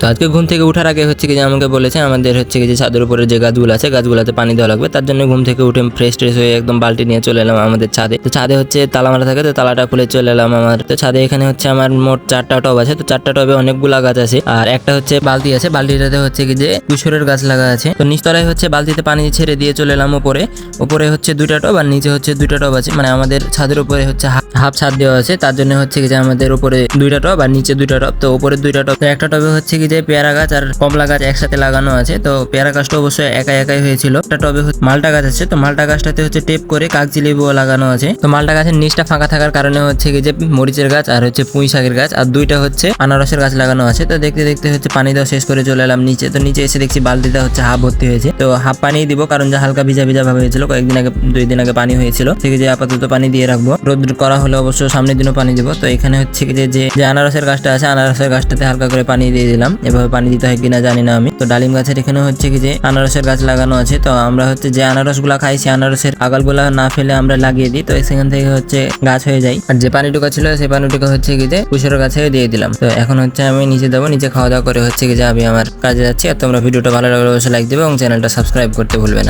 তো আজকে ঘুম থেকে উঠার আগে হচ্ছে কি যে আমাকে বলেছে আমাদের হচ্ছে কি যে ছাদের উপরে যে গাছগুলো আছে গাছগুলোতে পানি দেওয়া লাগবে, তার জন্য ঘুম থেকে উঠে ফ্রেশ ট্রেশ হয়ে একদম বালতি নিয়ে চলে এলাম আমাদের ছাদে। তো ছাদে হচ্ছে তালা মারা থাকে, তো তালাটা খুলে চলে এলাম আমার। তো ছাদে এখানে হচ্ছে আমার মোট 4টা টব আছে, তো 4টা টবে অনেকগুলা গাছ আছে, আর একটা হচ্ছে বালতি আছে, বালতিটাতে হচ্ছে কি যে কুশোরের গাছ লাগা আছে। তো নিচতলায় হচ্ছে বালতিতে পানি ছেড়ে দিয়ে চলে এলাম উপরে। উপরে হচ্ছে 2টা টব আর নিচে হচ্ছে 2টা টব আছে, মানে আমাদের ছাদের উপরে হচ্ছে হাফ ছাদ দেওয়া আছে, তার জন্য হচ্ছে কি যে আমাদের উপরে 2টা টব আর নিচে 2টা টব। তো উপরে 2টা টব, তো একটা টবে হচ্ছে কি যে পেয়ারা গাছ আর কমলা গাছ একসাথে লাগানো আছে। তো পেয়ারা গাছটা অবশ্যই একাই হয়েছিল। একটা টবে মালটা গাছ আছে, তো মালটা গাছটাতে হচ্ছে টেপ করে কাগজি লেবু লাগানো আছে। তো মালটা গাছের নিচটা ফাঁকা থাকার কারণে হচ্ছে কি যে মরিচের গাছ আর হচ্ছে পুঁই শাকের গাছ আর 2টা হচ্ছে আনারসের গাছ লাগানো আছে। তো দেখতে দেখতে হচ্ছে পানি দেওয়া শেষ করে চলে এলাম নিচে। তো নিচে এসে দেখছি বালতিটা হচ্ছে হাফ ভর্তি হয়েছে, তো হাফ পানি দিব, কারণ যে হালকা ভিজা ভিজা ভাবে হয়েছিল, কয়েকদিন আগে 2 দিন আগে পানি হয়েছিল, ঠিক যে আপাতত পানি দিয়ে রাখবো। রোদ করা হলে অবশ্য সামনের দিনও পানি দিব। তো এখানে হচ্ছে কি যে আনারসের গাছটা আছে, আনারসের গাছটাতে হালকা করে পানি দিয়ে দিলাম। এভাবে পানি দিতে হয় কিনা জানি না আমি। তো ডালিম গাছের এখানে হচ্ছে কি যে আনারসের গাছ লাগানো আছে। তো আমরা হচ্ছে যে আনারসগুলা খাই, সেই আনারসের আগালগুলা না ফেলে আমরা লাগিয়ে দিই, তো সেখান থেকে হচ্ছে গাছ হয়ে যায়। আর যে পানিটুকা ছিল সেই পানিটুকা হচ্ছে কি যে কুশোরের গাছে দিয়ে দিলাম। তো এখন হচ্ছে আমি নিচে যাবো, নিচে খাওয়া দাওয়া করে হচ্ছে কি যে আমি আমার কাজে যাচ্ছি। আর তোমরা ভিডিওটা ভালো লাগলে অবশ্যই লাইক দেবে এবং চ্যানেলটা সাবস্ক্রাইব করতে ভুলবে না।